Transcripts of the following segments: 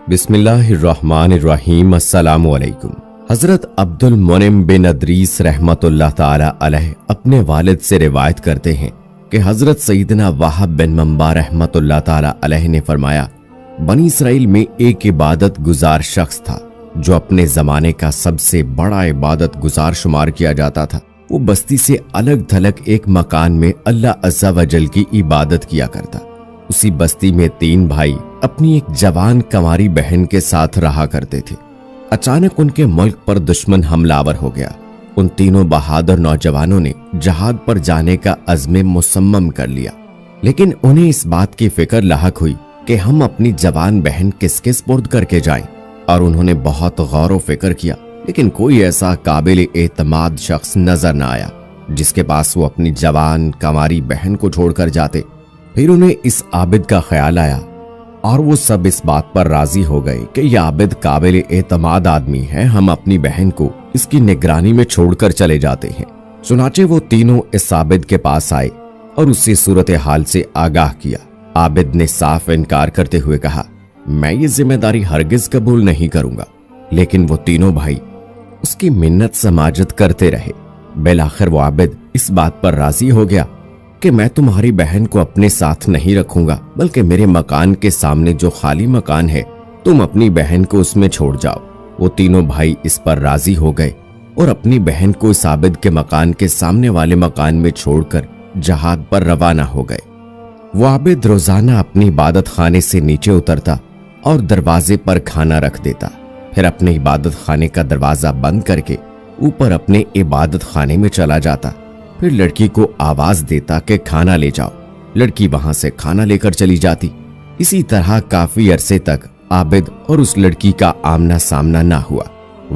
بسم اللہ الرحمن الرحیم۔ السلام علیکم۔ حضرت عبد المنعم بن ادریس رحمت اللہ تعالی علیہ اپنے والد سے روایت کرتے ہیں کہ حضرت سیدنا وہب بن منبع رحمت اللہ تعالی علیہ نے فرمایا، بنی اسرائیل میں ایک عبادت گزار شخص تھا جو اپنے زمانے کا سب سے بڑا عبادت گزار شمار کیا جاتا تھا۔ وہ بستی سے الگ تھلگ ایک مکان میں اللہ عز و جل کی عبادت کیا کرتا۔ اسی بستی میں 3 بھائی اپنی ایک جوان کنواری بہن کے ساتھ رہا کرتے تھے۔ اچانک ان کے ملک پر دشمن حملہ آور ہو گیا۔ ان تینوں بہادر نوجوانوں نے جہاد پر جانے کا عزم مصمم کر لیا، لیکن انہیں اس بات کی فکر لاحق ہوئی کہ ہم اپنی جوان بہن کس کے سپرد کر کے جائیں، اور انہوں نے بہت غور و فکر کیا، لیکن کوئی ایسا قابل اعتماد شخص نظر نہ آیا جس کے پاس وہ اپنی جوان کنواری بہن کو چھوڑ کر جاتے۔ پھر انہیں اس عابد کا خیال آیا اور وہ سب اس بات پر راضی ہو گئے کہ یہ عابد قابل اعتماد آدمی ہے، ہم اپنی بہن کو اس کی نگرانی میں چھوڑ کر چلے جاتے ہیں۔ چنانچہ وہ تینوں اس عابد کے پاس آئے اور اس سے صورتحال سے آگاہ کیا۔ عابد نے صاف انکار کرتے ہوئے کہا، میں یہ ذمہ داری ہرگز قبول نہیں کروں گا، لیکن وہ تینوں بھائی اس کی منت سماجت کرتے رہے۔ بالآخر وہ عابد اس بات پر راضی ہو گیا کہ میں تمہاری بہن کو اپنے ساتھ نہیں رکھوں گا، بلکہ میرے مکان کے سامنے جو خالی مکان ہے تم اپنی بہن کو اس میں چھوڑ جاؤ۔ وہ تینوں بھائی اس پر راضی ہو گئے اور اپنی بہن کو اس عابد کے مکان کے سامنے والے مکان میں چھوڑ کر جہاد پر روانہ ہو گئے۔ وہ عابد روزانہ اپنی عبادت خانے سے نیچے اترتا اور دروازے پر کھانا رکھ دیتا، پھر اپنے عبادت خانے کا دروازہ بند کر کے اوپر اپنے عبادت خانے میں چلا جاتا، پھر لڑکی کو آواز دیتا کہ کھانا لے جاؤ۔ لڑکی وہاں سے کھانا لے کر چلی جاتی۔ اسی طرح کافی عرصے تک عابد اور اس لڑکی کا آمنا سامنا نہ ہوا۔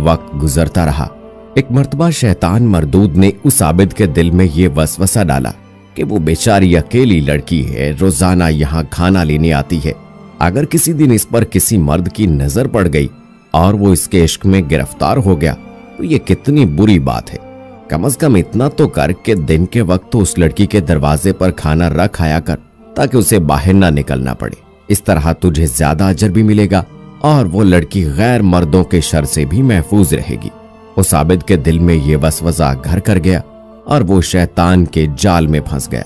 وقت گزرتا رہا۔ ایک مرتبہ شیطان مردود نے اس عابد کے دل میں یہ وسوسہ ڈالا کہ وہ بیچاری اکیلی لڑکی ہے، روزانہ یہاں کھانا لینے آتی ہے، اگر کسی دن اس پر کسی مرد کی نظر پڑ گئی اور وہ اس کے عشق میں گرفتار ہو گیا تو یہ کتنی بری بات ہے۔ کم از کم اتنا تو کر کہ دن کے وقت تو اس لڑکی کے دروازے پر کھانا رکھ آیا کر تاکہ اسے باہر نہ نکلنا پڑے۔ اس طرح تجھے زیادہ اجر بھی ملے گا اور وہ لڑکی غیر مردوں کے شر سے بھی محفوظ رہے گی۔ اس عابد کے دل میں یہ وسوسہ گھر کر گیا اور وہ شیطان کے جال میں پھنس گیا۔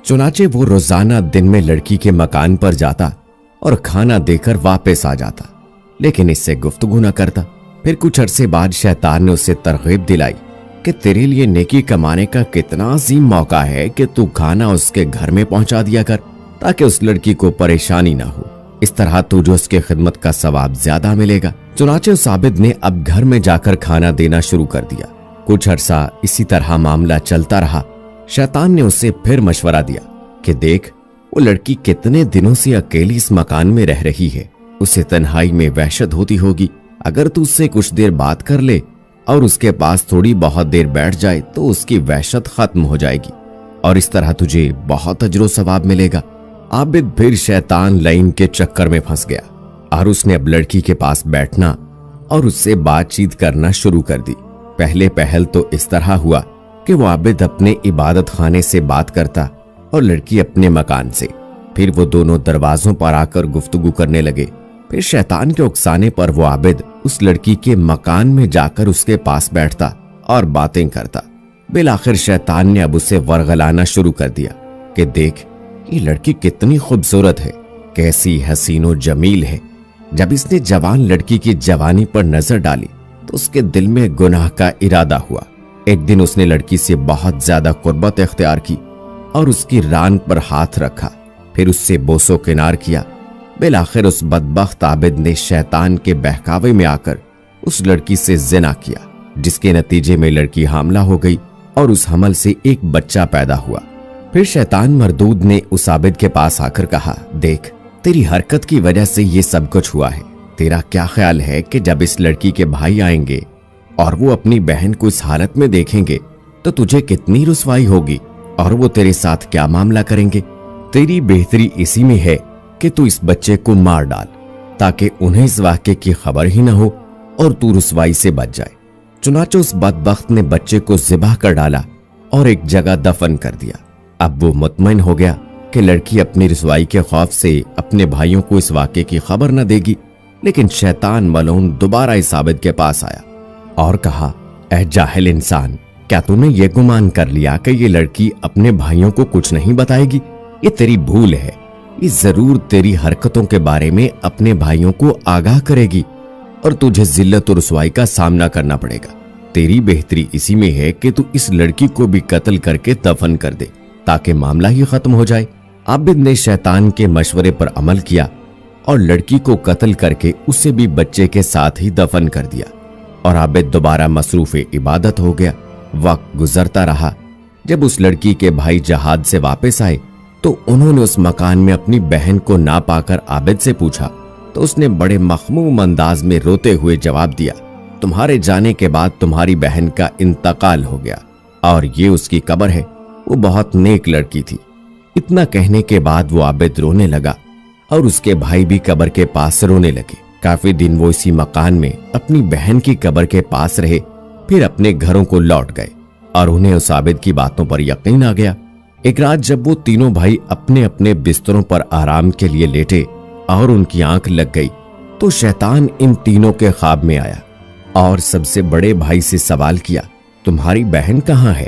چنانچہ وہ روزانہ دن میں لڑکی کے مکان پر جاتا اور کھانا دے کر واپس آ جاتا، لیکن اس سے گفتگو نہ کرتا۔ پھر کچھ عرصے بعد شیطان نے اسے ترغیب دلائی کہ تیرے لیے نیکی کمانے کا کتنا عظیم موقع ہے کہ تو کھانا اس کے گھر میں پہنچا دیا کر تاکہ اس لڑکی کو پریشانی نہ ہو، اس طرح تجھے اس کے خدمت کا ثواب زیادہ ملے گا۔ چنانچہ اس عابد نے اب گھر میں جا کر کھانا دینا شروع کر دیا۔ کچھ عرصہ اسی طرح معاملہ چلتا رہا۔ شیطان نے اسے پھر مشورہ دیا کہ دیکھ، وہ لڑکی کتنے دنوں سے اکیلی اس مکان میں رہ رہی ہے، اسے تنہائی میں وحشت ہوتی ہوگی، اگر تو اس سے کچھ دیر بات کر لے اور اس کے پاس تھوڑی بہت دیر بیٹھ جائے تو اس کی وحشت ختم ہو جائے گی اور اس طرح تجھے بہت اجر و ثواب ملے گا۔ عابد پھر شیطان لعین کے چکر میں پھنس گیا اور اس نے اب لڑکی کے پاس بیٹھنا اور اس سے بات چیت کرنا شروع کر دی۔ پہلے پہل تو اس طرح ہوا کہ وہ عابد اپنے عبادت خانے سے بات کرتا اور لڑکی اپنے مکان سے، پھر وہ دونوں دروازوں پر آ کر گفتگو کرنے لگے۔ پھر شیطان کے اکسانے پر وہ عابد اس لڑکی کے مکان میں جا کر اس کے پاس بیٹھتا اور باتیں کرتا۔ بالآخر شیطان نے اب اسے ورغلانا شروع کر دیا کہ دیکھ، یہ لڑکی کتنی خوبصورت ہے، کیسی حسین و جمیل ہے۔ جب اس نے جوان لڑکی کی جوانی پر نظر ڈالی تو اس کے دل میں گناہ کا ارادہ ہوا۔ ایک دن اس نے لڑکی سے بہت زیادہ قربت اختیار کی اور اس کی ران پر ہاتھ رکھا، پھر اس سے بوس و کنار کیا۔ بالآخر اس بدبخت عابد نے شیطان کے بہکاوے میں آ کر اس لڑکی سے زنا کیا، جس کے نتیجے میں لڑکی حاملہ ہو گئی اور اس حمل سے ایک بچہ پیدا ہوا۔ پھر شیطان مردود نے اس عابد کے پاس آ کر کہا، دیکھ، تیری حرکت کی وجہ سے یہ سب کچھ ہوا ہے، تیرا کیا خیال ہے کہ جب اس لڑکی کے بھائی آئیں گے اور وہ اپنی بہن کو اس حالت میں دیکھیں گے تو تجھے کتنی رسوائی ہوگی اور وہ تیرے ساتھ کیا معاملہ کریں گے؟ تیری بہتری اسی میں ہے کہ تو اس بچے کو مار ڈال تاکہ انہیں اس واقعے کی خبر ہی نہ ہو اور تو رسوائی سے بچ جائے۔ چنانچہ اس بدبخت نے بچے کو ذبح کر ڈالا اور ایک جگہ دفن کر دیا۔ اب وہ مطمئن ہو گیا کہ لڑکی اپنی رسوائی کے خوف سے اپنے بھائیوں کو اس واقعے کی خبر نہ دے گی، لیکن شیطان ملعون دوبارہ اس عابد کے پاس آیا اور کہا، اے جاہل انسان، کیا تو نے یہ گمان کر لیا کہ یہ لڑکی اپنے بھائیوں کو کچھ نہیں بتائے گی؟ یہ تیری بھول ہے، یہ ضرور تیری حرکتوں کے بارے میں اپنے بھائیوں کو آگاہ کرے گی اور تجھے ذلت و رسوائی کا سامنا کرنا پڑے گا۔ تیری بہتری اسی میں ہے کہ تو اس لڑکی کو بھی قتل کر کے دفن کر دے تاکہ معاملہ ہی ختم ہو جائے۔ عابد نے شیطان کے مشورے پر عمل کیا اور لڑکی کو قتل کر کے اسے بھی بچے کے ساتھ ہی دفن کر دیا، اور عابد دوبارہ مصروف عبادت ہو گیا۔ وقت گزرتا رہا۔ جب اس لڑکی کے بھائی جہاد سے واپس آئے تو انہوں نے اس مکان میں اپنی بہن کو نہ پا کر عابد سے پوچھا تو اس نے بڑے مخموم انداز میں روتے ہوئے جواب دیا، تمہارے جانے کے بعد تمہاری بہن کا انتقال ہو گیا اور یہ اس کی قبر ہے، وہ بہت نیک لڑکی تھی۔ اتنا کہنے کے بعد وہ عابد رونے لگا اور اس کے بھائی بھی قبر کے پاس رونے لگے۔ کافی دن وہ اسی مکان میں اپنی بہن کی قبر کے پاس رہے، پھر اپنے گھروں کو لوٹ گئے اور انہیں اس عابد کی باتوں پر یقین آ گیا۔ ایک رات جب وہ تینوں بھائی اپنے اپنے بستروں پر آرام کے لیے لیٹے اور ان کی آنکھ لگ گئی تو شیطان ان تینوں کے خواب میں آیا اور سب سے بڑے بھائی سے سوال کیا، تمہاری بہن کہاں ہے؟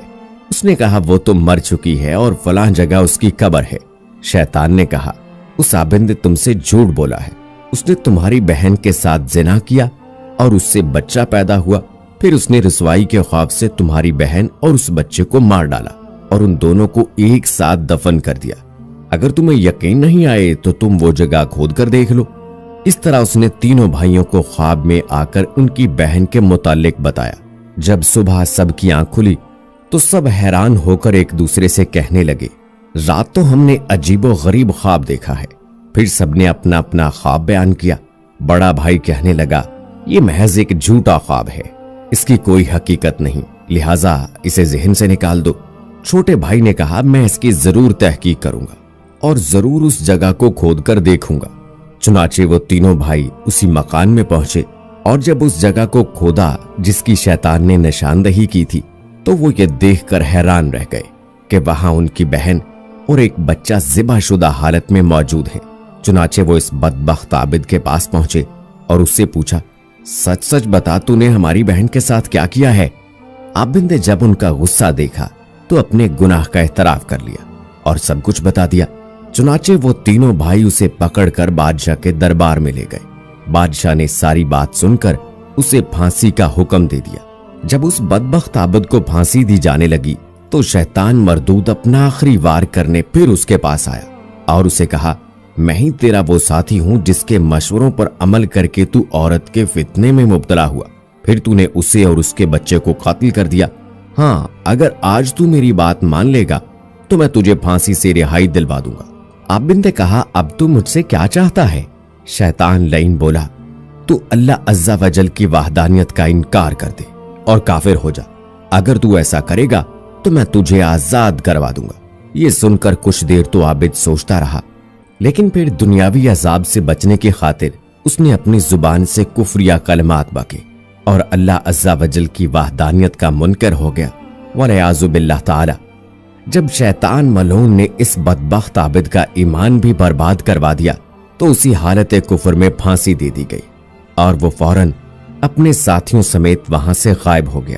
اس نے کہا، وہ تو مر چکی ہے اور فلاں جگہ اس کی قبر ہے۔ شیطان نے کہا، اس عابد نے تم سے جھوٹ بولا ہے، اس نے تمہاری بہن کے ساتھ زنا کیا اور اس سے بچہ پیدا ہوا، پھر اس نے رسوائی کے خوف سے تمہاری بہن اور اس بچے کو مار ڈالا اور ان دونوں کو ایک ساتھ دفن کر دیا۔ اگر تمہیں یقین نہیں آئے تو تم وہ جگہ کھود کر دیکھ لو۔ اس طرح اس نے تینوں بھائیوں کو خواب میں آ کر ان کی بہن کے متعلق بتایا۔ جب صبح سب کی آنکھ کھلی تو سب حیران ہو کر ایک دوسرے سے کہنے لگے، رات تو ہم نے عجیب و غریب خواب دیکھا ہے۔ پھر سب نے اپنا اپنا خواب بیان کیا۔ بڑا بھائی کہنے لگا، یہ محض ایک جھوٹا خواب ہے، اس کی کوئی حقیقت نہیں، لہٰذا اسے ذہن سے نکال دو۔ چھوٹے بھائی نے کہا، میں اس کی ضرور تحقیق کروں گا اور ضرور اس جگہ کو کھود کر دیکھوں گا۔ چنانچہ وہ تینوں بھائی اسی مکان میں پہنچے اور جب اس جگہ کو کھودا جس کی شیطان نے نشاندہی کی تھی تو وہ یہ دیکھ کر حیران رہ گئے کہ وہاں ان کی بہن اور ایک بچہ ذبح شدہ حالت میں موجود ہیں۔ چنانچہ وہ اس بدبخت عابد کے پاس پہنچے اور اس سے پوچھا، سچ سچ بتا، تو نے ہماری بہن کے ساتھ کیا کیا ہے؟ عابد نے جب ان کا غصہ دیکھا تو اپنے گناہ کا اعتراف کر لیا اور سب کچھ بتا دیا۔ چنانچہ وہ تینوں بھائی اسے پکڑ کر بادشاہ کے دربار میں لے گئے۔ بادشاہ نے ساری بات سن کر اسے پھانسی کا حکم دے دیا۔ جب اس بدبخت عابد کو پھانسی دی جانے لگی تو شیطان مردود اپنا آخری وار کرنے پھر اس کے پاس آیا اور اسے کہا، میں ہی تیرا وہ ساتھی ہوں جس کے مشوروں پر عمل کر کے تو عورت کے فتنے میں مبتلا ہوا، پھر تو نے اسے اور اس کے بچے کو قتل کر دیا۔ ہاں، اگر آج تو میری بات مان لے گا تو میں تجھے پھانسی سے رہائی دلوا دوں گا۔ عابد نے کہا، اب تو مجھ سے کیا چاہتا ہے؟ شیطان لعین بولا، تو اللہ عز و جل کی وحدانیت کا انکار کر دے اور کافر ہو جا۔ اگر تو ایسا کرے گا تو میں تجھے آزاد کروا دوں گا۔ یہ سن کر کچھ دیر تو عابد سوچتا رہا، لیکن پھر دنیاوی عذاب سے بچنے کی خاطر اس نے اپنی زبان سے کفریہ کلمات بکے اور اللہ عز و جل کی وحدانیت کا منکر ہو گیا، والعیاذ باللہ تعالی۔ جب شیطان ملعون نے اس بدبخت عابد کا ایمان بھی برباد کروا دیا تو اسی حالت کفر میں پھانسی دے دی گئی اور وہ فوراً اپنے ساتھیوں سمیت وہاں سے غائب ہو گیا۔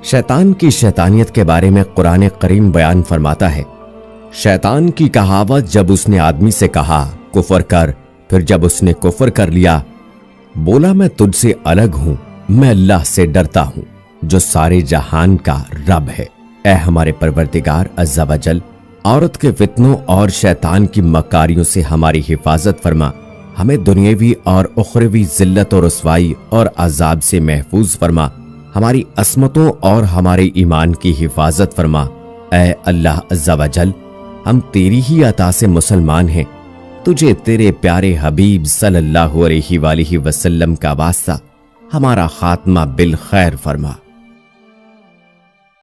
شیطان کی شیطانیت کے بارے میں قرآن کریم بیان فرماتا ہے، شیطان کی کہاوت جب اس نے آدمی سے کہا کفر کر، پھر جب اس نے کفر کر لیا بولا میں تجھ سے الگ ہوں، میں اللہ سے ڈرتا ہوں جو سارے جہان کا رب ہے۔ اے ہمارے پروردگار عز و جل، عورت کے فتنوں اور شیطان کی مکاریوں سے ہماری حفاظت فرما، ہمیں دنیاوی اور اخروی ذلت و رسوائی اور عذاب سے محفوظ فرما، ہماری عصمتوں اور ہمارے ایمان کی حفاظت فرما۔ اے اللہ عز و جل، ہم تیری ہی عطا سے مسلمان ہیں، تجھے تیرے پیارے حبیب صلی اللہ علیہ وآلہ وسلم کا واسطہ ہمارا خاتمہ بالخیر فرما۔